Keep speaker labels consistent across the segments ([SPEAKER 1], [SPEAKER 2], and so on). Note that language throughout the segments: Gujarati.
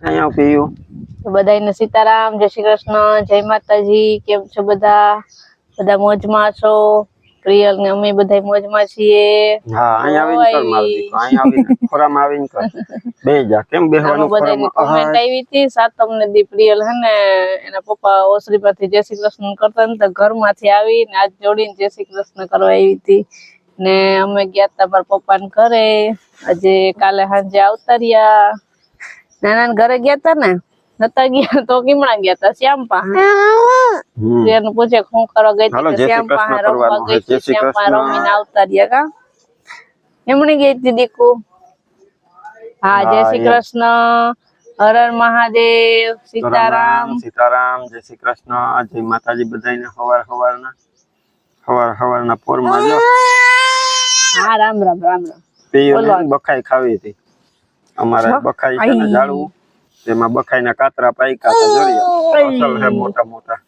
[SPEAKER 1] અહીંયા પીયું
[SPEAKER 2] બધાને સીતારામ, જય શ્રી કૃષ્ણ, જય માતાજી। કેમ છો બધા? બધા મોજમાં છો? પ્રિયલ ને અમે બધા મોજમાં છીએ।
[SPEAKER 1] હા, અહીંયા આવીને કર મારતી, અહીંયા આવીને ખોરામાં આવીને કર બે જા કેમ બેહવાનું
[SPEAKER 2] ખોરામાં કમેન્ટ આવી હતી સાતમ ને દી પ્રિયલ હે ને એના પપ્પા ઓસરી પરથી જય શ્રી કૃષ્ણ કરતા ને તો ઘરમાંથી આવીને હાથ જોડીને જય શ્રી કૃષ્ણ કરવા આવી હતી ને અમે ગયા તા મારા પપ્પાને ઘરે। આજે કાલે સાંજે આવતા રહ્યા। નાના ઘરે ગયા તા ને નતા ગયા તો કિમણા ગયા તા શ્યામ પાસે એનું પૂછે શું કરવા ગઈ હતી શ્યામ પાસે રમવા ગઈ હતી શ્યામ પાસે રમીને આવતા રહ્યા કા એમણી ગઈ હતી દીકુ। હા, જય શ્રી કૃષ્ણ, હર હર મહાદેવ, સીતારામ
[SPEAKER 1] સીતારામ, જય શ્રી કૃષ્ણ, જય માતાજી બધાને હવારના પોરમાં જો।
[SPEAKER 2] હા, રામ રામ રામ રામ।
[SPEAKER 1] પીયું બખાઈ ખાવી હતી અમારે બખાઈ છે ને ઝાડવું એમાં બખાઈના કાતરા પાઈકા તો જોરિયા અસલ છે મોટા મોટા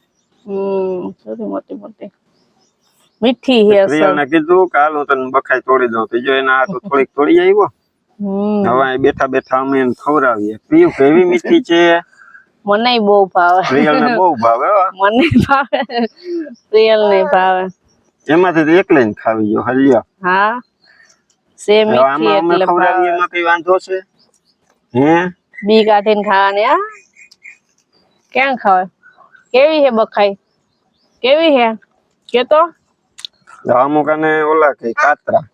[SPEAKER 2] થોડી મોટી મોટી મીઠી છે અસલ।
[SPEAKER 1] પ્રિયલને કીધું કે હાલ હું તને બખાઈ તોડી દઉં તો જો એના હાથો થોડીક તોડી આવ્યો। હવે બેઠા બેઠા અમે એને ખવડાવીએ। પ્રિયુ કેવી મીઠી છે?
[SPEAKER 2] મને બહુ ભાવે।
[SPEAKER 1] પ્રિયલને બહુ ભાવે
[SPEAKER 2] મને ભાવે પ્રિયલને ભાવે
[SPEAKER 1] એમાંથી તો એકલે જ ખાવી જો હલ્યા।
[SPEAKER 2] હા સે મીઠી એટલે
[SPEAKER 1] ખવડાવીએ એમાં કઈ વાંધો છે હે?
[SPEAKER 2] બી કાઢીને ખાવાની આ ક્યાં ખાવે? કેવી છે બખાઈ? કેવી છે કે તો
[SPEAKER 1] અમુક ને ઓલા કે કાતરા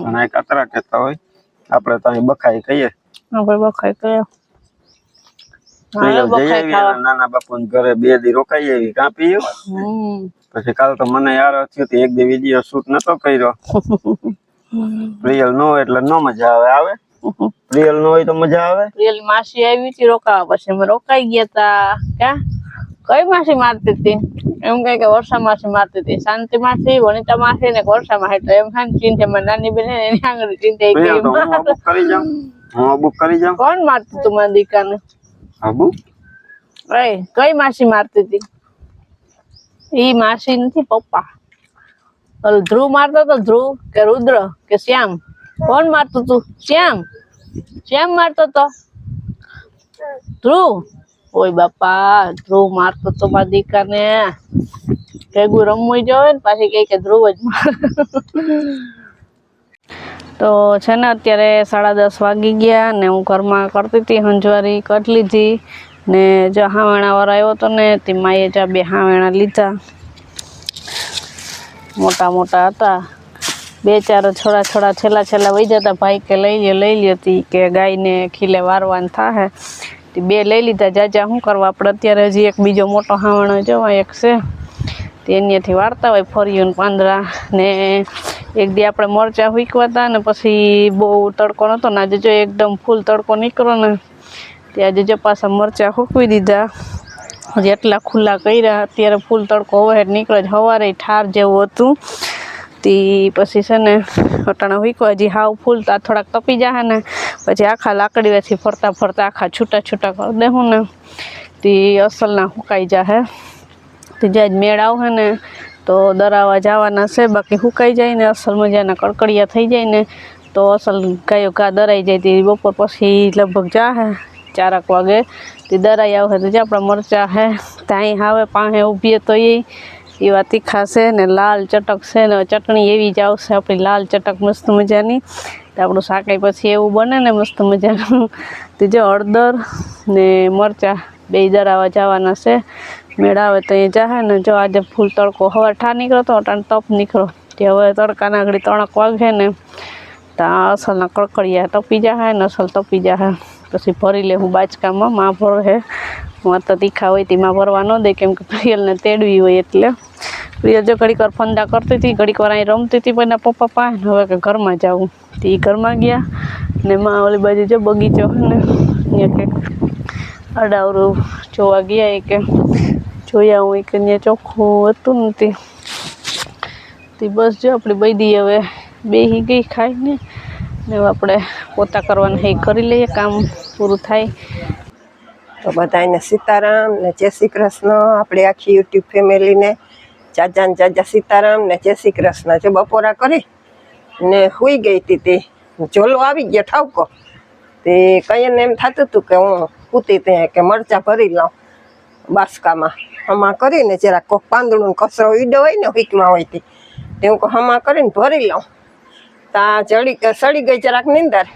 [SPEAKER 1] અને કાતરા કહેતા હોય આપણે તો અહીં બખાઈ કહીએ।
[SPEAKER 2] આપણે બખાઈ કહીએ।
[SPEAKER 1] નાના બાપુ ઘરે 2 દી રોકાઈ આવી કાપી પછી કાલ તો મને યાર થયું કે એક દી વિડિયો શૂટ નતો કર્યો। પ્રિયલ નો એટલે નો મજા આવે પ્રિયલ નો હોય તો મજા આવે।
[SPEAKER 2] પ્રિયલ માસી આવી હતી રોકાવા પછી અમે રોકાઈ ગયા તા ક્યાં કઈ માસી મારતી હતી એમ કઈ કે વર્ષા માસી મારતી હતી શાંતિ માસી વનિતા માસી ને વર્ષા માસી તો એમ ખાન ચીંધે માં નાની બેન એની આંગળી ચીંધે
[SPEAKER 1] હું બુક કરી જાઉં
[SPEAKER 2] કોણ મારતું તું મારી દીકાને
[SPEAKER 1] આબુ
[SPEAKER 2] એ કઈ માસી મારતી હતી? ઈ માસી નથી પપ્પા ધ્રુવ મારતો તો ધ્રુવ કે રુદ્ર કે શ્યામ કોણ મારતું તું? શ્યામ મારતો તો ધ્રુવ। ઓય બાપા ધ્રુવ મારતો તો મારી દીકાને ભેગું રમવું જોવે ને પાછી કઈ કે ધ્રુવ જ તો છે ને અત્યારે 10:30 વાગી ગયા ને હું ઘરમાં કરતી હતી હંજવારી કરી લીધી ને જો હાવેણા વાર આવ્યો તો ને તે માએ જા 2 હાવેણા લીધા મોટા મોટા હતા 2-4 છોડા છેલ્લા વહી જતા ભાઈ કે લઈ લ્યો કે ગાયને ખીલે વારવાન થાય તે 2 લઈ લીધા જાજા શું કરવા આપણે અત્યારે હજી એક બીજો મોટો હાવણો જોવા એક છે તે એનાથી વાળતા હોય ફરિયું પાંદડા ને એક દી આપણે મરચા હુકવા હતા ને પછી બહુ તડકો નતો ને આજે જો એકદમ ફૂલ તડકો નીકળ્યો ને તે આજે જો પાછા મરચા હુકવી દીધા જેટલા ખુલ્લા કર્યા અત્યારે ફૂલ તડકો હવે નીકળે સવારે ઠાર જેવું હતું તે પછી છે ને અટાણા હુકવા હજી હાવ ફૂલ થોડાક તપી જાય ને પછી આખા લાકડીથી ફરતા આખા છૂટા કરી દેવું ને તે અસલના હુકાઈ જાય તે જ્યાં મેળ આવે ને તો દરાવા જવાના છે બાકી હુકાઈ જાય ને અસલ મજાના કડકડિયા થઈ જાય ને તો અસલ ગાયો ઘા દરાઈ જાય તે બપોર પછી લગભગ જાહે 4 વાગે તે દરાઈ આવે તો જે આપણા મરચા હે ત્યાં આવે પાસે ઊભી તો એવા તીખા છે ને લાલ ચટક છે ને ચટણી એવી જ આવશે આપણી લાલ ચટક મસ્ત મજાની તો આપણું શાકાઈ પછી એવું બને ને મસ્ત મજાનું તે જો હળદર ને મરચા 2 દરાવા જવાના છે મેળ આવે તો એ જાહે ને જો આજે ફૂલ તડકો હવાર ઠાર નીકળ્યો તો અટાણ તપ નીકળો તે હવે તડકાના ઘડી 3 વાગે ને ત્યાં અસલના કડકડિયા તપી જાહે ને અસલ તપી જાહે પછી ભરી લે હું બાચકામાં માં ભર હે હું તો તીખા હોય તેમાં ભરવા ન દે કેમ કે પ્રિયલને તેડવી હોય એટલે પ્રિયલ જો ઘડીક વાર ફંદા કરતી હતી ઘડીક વાર અહીં રમતી હતી પણ પપ્પા પાસે હવે કે ઘરમાં જાવું તે ઘરમાં ગયા ને માં ઓલી બાજુ જો બગીચો હે ને અહીંયા કંઈક અડાવરું જોવા ગયા કે જોયા હું કે ત્યાં ચોખ્ખું હતું નથી તે બસ જો આપણી બૈદી હવે બેહી ગઈ ખાઈને ને આપણે પોતા કરવાના એ કરી લઈએ કામ પૂરું થાય
[SPEAKER 3] તો બધાને સીતારામ ને જય શ્રી કૃષ્ણ। આપણે આખી યુટ્યુબ ફેમિલીને જાજા સીતારામ ને જય શ્રી કૃષ્ણ। જે બપોરા કરી ને સુઈ ગઈ હતી તે જોલો આવી ગયો ઠાવકો તે કઈને એમ થતું હતું કે હું પૂતી ત્યાં કે મરચાં ભરી લઉં બાસકામાં હમા કરીને જરાક કોક પાંદડું કચરો ઈડો હોય ને વીકમાં હોય તે હું હમા કરીને ભરી લઉં. ત્યાં સડી ગઈ જરાક નીંદર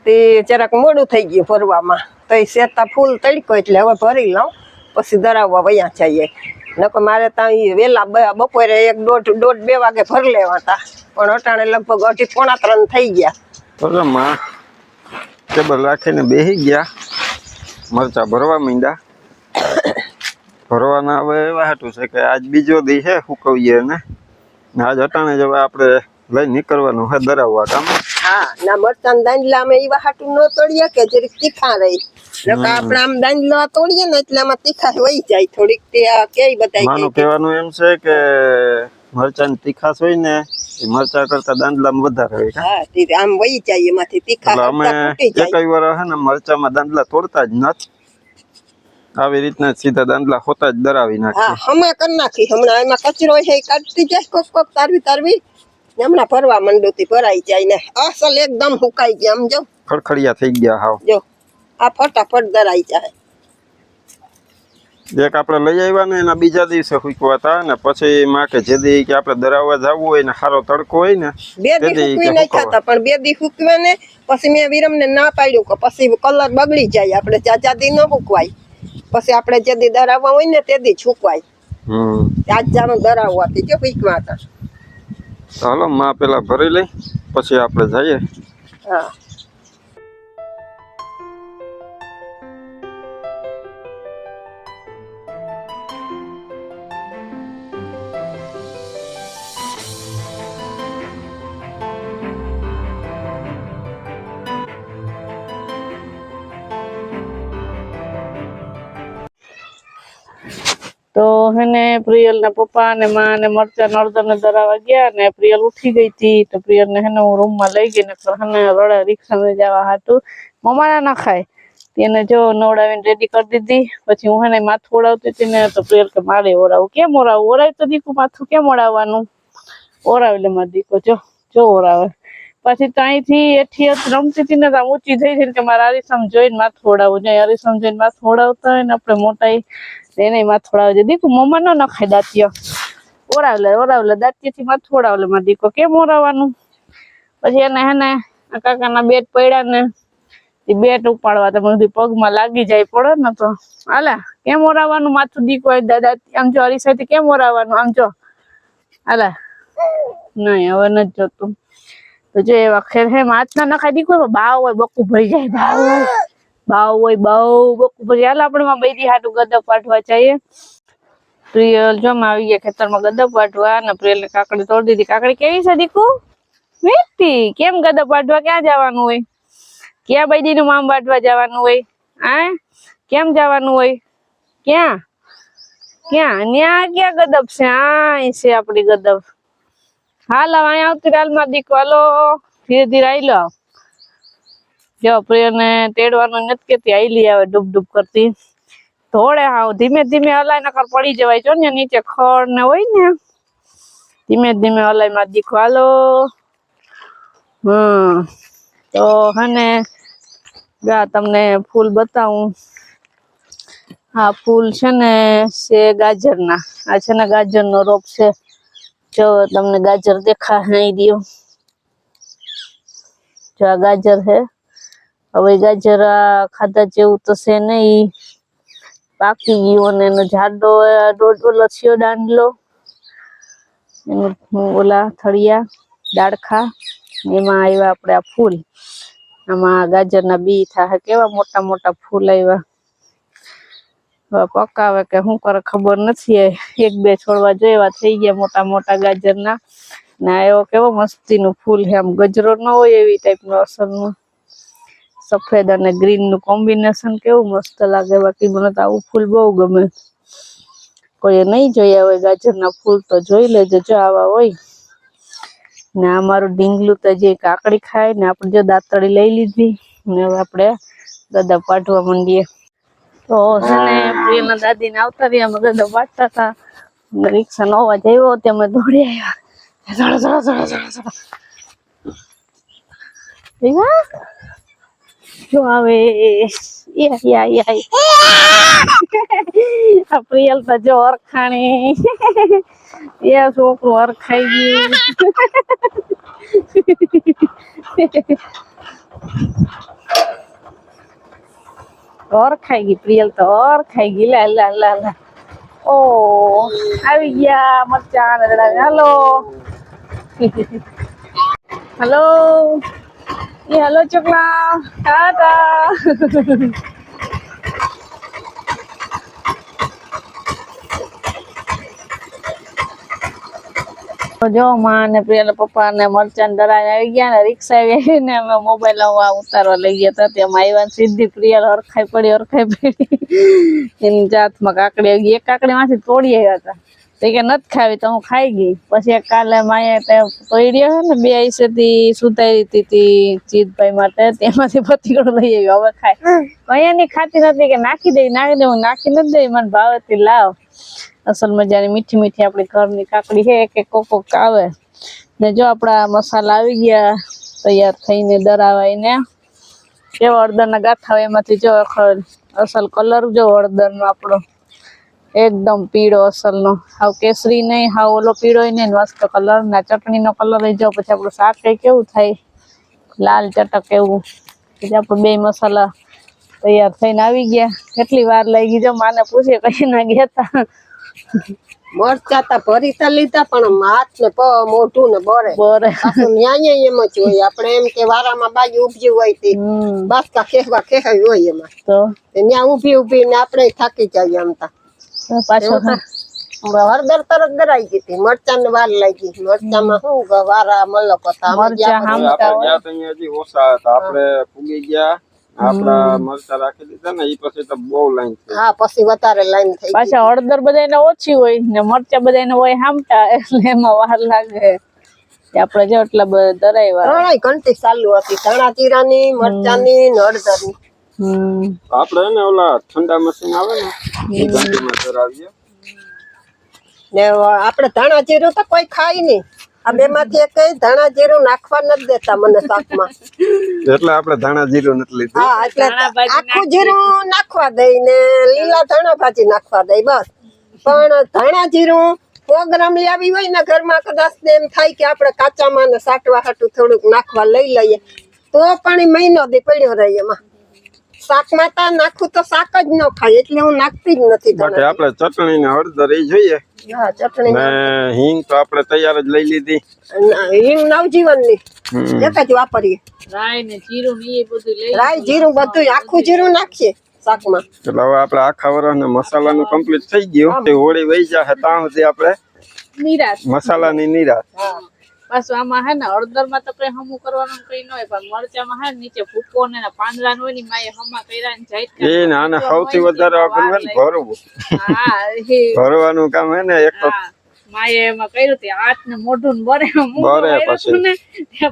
[SPEAKER 3] તે જરાક મોડું થઈ ગયું ભરવામાં તો એ શેતા ફૂલ તડકો એટલે હવે ભરી લઉં પછી દરાવવા વયા જઈએ. નકર મારે ત્યાં વહેલા બપોરે 1:30 વાગે ભરી લેવા હતા પણ અટાણે લગભગ 2:30-3 થઈ ગયા.
[SPEAKER 1] તો માં ટેબલ રાખીને બેસી ગયા મરચા ભરવા માંડ્યા. ભરવાના હવે એવા હાટું છે કે આજ બીજો દી છે સુકવીએ ને આજ અટાણે જ હવે આપણે લઈ નીકળવાનું છે દરાવવા કામ.
[SPEAKER 3] હા ના મરચાં દાંડલા અમે એવા હાટું ન તોડીએ કે જરીક તીખા રહી. નકર આપણે આમ દાંડલા તોડીએ ને એટલે આમાં તીખા વહી જાય થોડીક. તે કેય બતાય
[SPEAKER 1] માનું કહેવાનું એમ છે કે મરચાંની તીખાશ હોય ને એ મરચા કરતા દાંડલામાં વધારે હોય.
[SPEAKER 3] હા તે આમ વહી જાય એમાંથી તીખા
[SPEAKER 1] અમે એકઈ વાર હે ને મરચામાં દાંડલા તોડતા જ નથી. આવી રીતના સીધા દાંડલા હોતા જ દરાવી નાખે.
[SPEAKER 3] હા હમણાં કરી નાખી. હમણાં એમાં કચરો છે કાઢતી જાય કોક તારવી હમણાં ભરવા મંડોતી ભરાઈ જાય ને અસલ એકદમ સુકાઈ ગયા. આમ જો
[SPEAKER 1] ખડખડિયા થઈ ગયા હાવ.
[SPEAKER 3] જો આ ફટાફટ દરાઈ જાય.
[SPEAKER 1] એક આપણે લઈ આવ્યા ને એના બીજા દિવસે સૂકવા હતા ને પછી માં કે જેદી કે આપણે દરાવવા જવું હોય ને સારો તડકો હોય ને
[SPEAKER 3] 2 દી સૂકવી નહીં ખાતા પણ 2 દી સૂકવે ને પછી મેં વિરમને ના પાડ્યું કે પછી કલર બગડી જાય. આપણે ચાચા દી ન સૂકવાય પછી આપણે જે દી દરાવવા હોય ને તે દી સૂકવાય. આજ જાણો દરાવવાથી કે વીકમાં હતા.
[SPEAKER 1] ચાલો માં પેલા ભરી લઈ પછી આપણે જઈએ.
[SPEAKER 3] હા
[SPEAKER 2] તો હેને પ્રિયલ ના પપ્પા ને માં ને મરચા નળદર ને દરાવા ગયા ને પ્રિયલ ઉઠી ગઈ હતી. તો પ્રિયલ ને હેને હું રૂમ માં લઈ ગઈ ને હેને રડે રિક્ષા માં જવા હાટું મમ્મા ના ખાય એને જો નવડાવીને રેડી કરી દીધી. પછી હું હેને માથું ઓળાવતી હતી ને તો પ્રિયલ કે મારે ઓરાવું. કેમ ઓરાવું? ઓરાય તો દીકું માથું કેમ ઓળાવવાનું? ઓરાવે એટલે મારે દીકો જો ઓરાવે. પછી ત્યાંથી એઠી રમતી હતી ને ત્યાં ઊંચી થઈ હતી કે મારે અરીસમ જોઈને માથું ઓળાવવું જોઈએ. અરીસમ જોઈને માથું ઓળાવતા હોય ને આપણે મોટા એને માથું ઓળાવે. દીકુ મમ્મા ન નખાય દાંતિયો ઓરાવલે દાંતિયાથી માથું ઓળાવલે મારે દીકો. કેમ ઓરાવવાનું? પછી એને હેને કાકાના બેટ પડ્યા ને એ બેટ ઉપાડવા તો બધી પગમાં લાગી જાય પડે ને તો હાલા કેમ ઓરાવવાનું માથું દીકો દાદા આમ જો અરીસાથી કેમ ઓરાવવાનું? આમ જો હાલા નહીં હવે નથી જોતું. તો જો એવા ખેર હે હાથ ના નખાય દીકો બાવ હોય બકુ ભરી જાય. બાવ હોય બકુ ભરી. હાલ આપણે માં બેદી હાટું ગદપ વાટવા જઈએ. પ્રિયલ જો આવી ગયા ખેતરમાં ગદપ વાટવા ને પ્રિયલ ને કાકડી તોડી દીધી. કાકડી કેવી છે દીકુ? મીઠી. કેમ ગદપ વાટવા ક્યાં જવાનું હોય? ક્યાં બેદી નું મામ વાટવા જવાનું હોય? આ કેમ જવાનું હોય? ક્યાં ન્યા ક્યાં ગદપ છે? આ છે આપડી ગદપ. હાલ અહીંયા આવતી હાલ માં દીકો હાલો ધીરે ધીરે આઈ લો. જો પ્રિય ને તેડવાનું નથી કેતી આઈલી આવે ડૂબ કરતી ધોળે હાવ ધીમે ધીમે હલાય નકર પડી જવાય. જો ને નીચે ખડ ને હોય ને ધીમે ધીમે હલાય માં દીકો હાલો. તો હને તમને ફૂલ બતાવું. હા ફૂલ છે ને છે ગાજરના. આ છે ને ગાજર નો રોપ છે. જો તમને ગાજર દેખા હે દિયો. જો આ ગાજર હે. હવે ગાજર ખાધા જેવું તો છે નહીં. પાકી ગયું અને એનો જાડો ઓલો થયો દાંડલો ઓલા થળિયા ડાળખા એમાં આવ્યા આપણે આ ફૂલ. આમાં ગાજરના બી થાય કેવા મોટા મોટા ફૂલ આવ્યા. હવે પકાવે કે શું કરે ખબર નથી. 1-2 છોડવા જોયા થઈ ગયા મોટા મોટા ગાજરના. ને એવો કેવો મસ્તી નું ફૂલ છે. આમ ગજરો ન હોય એવી ટાઈપ નું અસલનું સફેદ અને ગ્રીન નું કોમ્બિનેશન કેવું મસ્ત લાગે. બાકી મને તો આવું ફૂલ બહુ ગમે. કોઈ નહીં જોયા હોય ગાજરના ફૂલ તો જોઈ લેજો. જો આવા હોય ને અમારું ઢીંગલું તો જે કાકડી ખાય ને આપણે જો દાંતળી લઈ લીધી ને હવે આપણે ગદપ વાટવા માંડીએ. તો છે ને પ્રિયના દાદી ને આવતા રહ્યા અમે ગદપ વાટતા હતા. રિક્ષા નો અવાજ આવ્યો તે અમે દોડી આવ્યા. જો આવે યા આ પ્રિયલ તો જો અરખાણી એ છોકરું અરખાઈ ગયું અરખાઈ ગઈ પ્રિયલ તો અરખાઈ ગઈ લા લા લા લા ઓ આવી ગયા મરચા ને હાલો હેલો એ હેલો ચોકલા ટાટા જો માં ને પ્રિયલ પપ્પા ને મરચાં દરાઈ આવી ગયા ને રિક્ષા આવી ને અમે મોબાઈલ ઉતારવા લઈ ગયા હતા તેમાં આવ્યા સીધી પ્રિયલ હરખાઈ પડી એની જાતમાં કાકડી આવી એક કાકડી માંથી તોડી આવ્યા હતા તે કે નથી ખાવી તો હું ખાઈ ગઈ પછી એક કાલે માએ તોડ્યો છે ને બે આઈસેથી સુધારી હતી જીતભાઈ માટે તેમાંથી પતીકડો લઈ આવ્યો હવે ખાય અહીંયા ની ખાતી નથી કે નાખી દે હું નાખી નથી દઈ મને ભાવેથી લાવ અસલ મજાની મીઠી મીઠી આપણી ઘરની કાકડી છે કે કોક આવે ને જો આપણા મસાલા આવી ગયા તૈયાર થઈને દરાવાઈને કેવા હળદરના ગાંઠા હોય એમાંથી જો અસલ કલર જો હળદરનો આપણો એકદમ પીળો અસલનો હાવ કેસરી નહીં હાવ ઓલો પીળો નહીં મસ્ત કલર ના ચટણીનો કલર લઈ જાઓ પછી આપણું શાક કઈ કેવું થાય લાલ ચટક એવું પછી આપણું બે મસાલા તૈયાર થઈને આવી ગયા કેટલી વાર લાગી જો માને પૂછે કઈ ના ગયા તા
[SPEAKER 3] મરચા તા ભરીતા લીધા પણ હાથ ને મોઢું ને બરે ન્યાય એમ જ હોય આપણે એમ કે વારામાં બાજુ ઉભી હોય તે બાસકા ખેવાય હોય એમાં તો ત્યાં ઉભી ને આપણે થાકી જઈએ આમ તા પાછો હળદર તરત દરાઈ ગઈ હતી મરચા ને વાર લાગી મરચામાં શું વારા મલક હતા
[SPEAKER 1] હજી ઓછા હતા આપણે પૂગી ગયા આપડા મરચા રાખી દીધા ને ઈ પછી તો બહુ લાઈન થઈ
[SPEAKER 3] હા પછી વધારે લાઈન થઈ
[SPEAKER 2] પાછા હળદર બધાને ઓછી હોય ને મરચા બધાને હોય હામટા એટલે એમાં વાર લાગે આપણે જો એટલા બધા દરાવ્યા
[SPEAKER 3] ત્રણેય ઘંટી ચાલુ હતી ધાણા જીરાની મરચાની ને હળદરની
[SPEAKER 1] આપડે ને ઓલા ઠંડા મશીન આવે ને એ ઘંટીમાં દરાવીએ
[SPEAKER 3] ને આપણે ધાણા જીરું તો કોઈ ખાય નહીં આ બે માંથી એક ધાણા જીરું નાખવા નથી દેતા મને શાકમાં
[SPEAKER 1] એટલે આપણે ધાણા જીરું નથી લીધું
[SPEAKER 3] હા એટલે આખું જીરું નાખવા દઈ ને લીલા ધાણા ભાજી નાખવા દઈ બસ પણ ધાણા જીરું 100 ગ્રામ લઈ આવી હોય ને ઘરમાં કદાચ એમ થાય કે આપણે કાચામાં ને સાટવા હાટું થોડુંક નાખવા લઈ લઈએ તો પણ મહિનો દી પડ્યો રહે એમાં શાકમાં તો નાખું તો શાક જ ન ખાય એટલે હું નાખતી જ નથી
[SPEAKER 1] બાકી આપણે ચટણી ને હળદર એ જોઈએ
[SPEAKER 3] હા ચટણી
[SPEAKER 1] ને હિંગ તો આપણે તૈયાર જ લઈ લીધી
[SPEAKER 3] હિંગ નવજીવન ની એક જ વાપરીએ
[SPEAKER 2] રાઈ ને જીરું ને એ બધું લઈ
[SPEAKER 3] રાઈ જીરું બધું આખું જીરું નાખીએ શાકમાં
[SPEAKER 1] એટલે હવે આપણે આખા વર્ષના મસાલાનું કમ્પ્લીટ થઈ ગયું હોળી વહી જાય ત્યાં સુધી આપણે
[SPEAKER 2] નિરાશ
[SPEAKER 1] મસાલાની નિરાશ
[SPEAKER 2] પાછું આમાં હે ને હળદર માં તો કઈ હમું કરવાનું કઈ ન હોય પણ મરચામાં હે નીચે ભૂકો ને પાંદડા હોય ને માએ હમા કર્યા ને જાય
[SPEAKER 1] એ આને સૌથી વધારે અઘરું હે ને ભરવું ભરવાનું કામ હે ને એક તો
[SPEAKER 2] માએ એમાં કર્યું તે હાથ ને મોઢું ને બરે
[SPEAKER 1] પછી
[SPEAKER 2] ને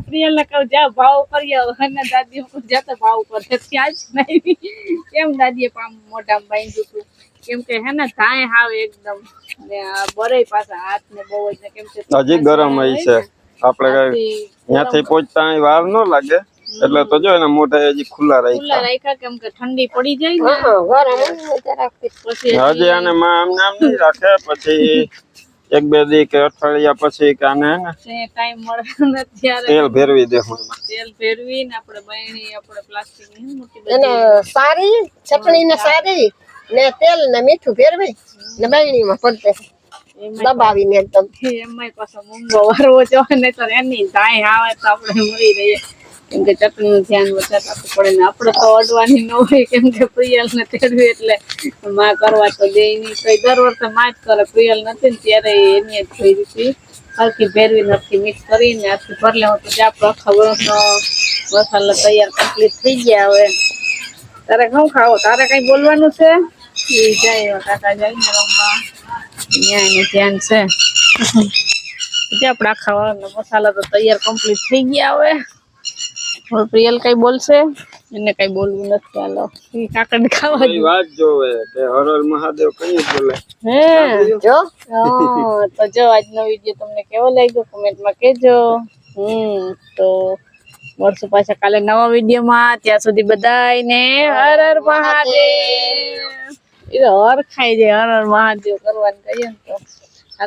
[SPEAKER 2] પ્રિયલ ને કહું જા ભાવ કરી અને દાદી જતો ભાવ કરે ત્યાં જ નહીં કેમ દાદીએ મોઢામાં બાંધ્યું હતું કેમ કે હે ને ધાય હાવ એકદમ ને બરે પાછા હાથ ને બહુ જ કેમ કે
[SPEAKER 1] હજી ગરમ હોય છે આપણે ત્યાંથી પહોંચતા વાર ન લાગે એટલે તો જો એના મોઢા હજી ખુલ્લા
[SPEAKER 2] રાખ્યા કેમ કે ઠંડી પડી જાય ને
[SPEAKER 3] પછી
[SPEAKER 1] હજી આને આમ નહીં રાખે પછી 1-2 દી કે અઠવાડિયા પછી કે આને
[SPEAKER 2] ટાઈમ મળે ને ત્યારે
[SPEAKER 1] તેલ ફેરવી દેવું
[SPEAKER 2] તેલ ફેરવીને આપણે બહેણી આપણે પ્લાસ્ટિક ની મોટી
[SPEAKER 3] એને સારી ચટણી ને સારી ને તેલ ને મીઠું ફેરવી ને બહેણીમાં પડતે દબાવીને એકદમ
[SPEAKER 2] એમાંય પાછો મૂંગો વારવો જોઈએ ને તો એની ધાય આવે તો આપણે મળી રહીએ કેમ કે ચટણીનું ધ્યાન વધારે આપવું પડે ને આપણે તો અડવાની ન હોય કેમ કે પ્રિયલ ને તેડવી એટલે માં કરવા તો દે નહીં તો દર વર્ષે માં જ કરે પ્રિયલ નથી ને ત્યારે એની જ થઈ હતી હલકી ફેરવી નથી મિક્સ કરીને આખી ભર લેવું તો આપણો આખા વર્ષનો મસાલા તૈયાર કમ્પ્લીટ થઈ ગયા હવે તારે શું ખાવો તારે કઈ બોલવાનું છે એ જાય કાકા જાય ને રમવા ત્યાં એનું ધ્યાન છે આપડા ખાવાનો મસાલા તો તૈયાર કમ્પ્લીટ થઈ ગયા હવે પ્રિયલ કઈ બોલશે એને કઈ બોલવું નથી હાલો કાકડી ખાવા
[SPEAKER 1] વાત જોવે કે હર હર મહાદેવ કઈ બોલે
[SPEAKER 2] હે જો તો જો આજનો વિડિયો તમને કેવો લાગ્યો કમેન્ટમાં કહેજો તો મળશું પાછા કાલે નવા વિડીયોમાં. ત્યાં સુધી બધાયને હર હર મહાદેવ. એ હર ખાઈ જાય, હર હર મહાદેવ કરવાનું કહીએ ને તો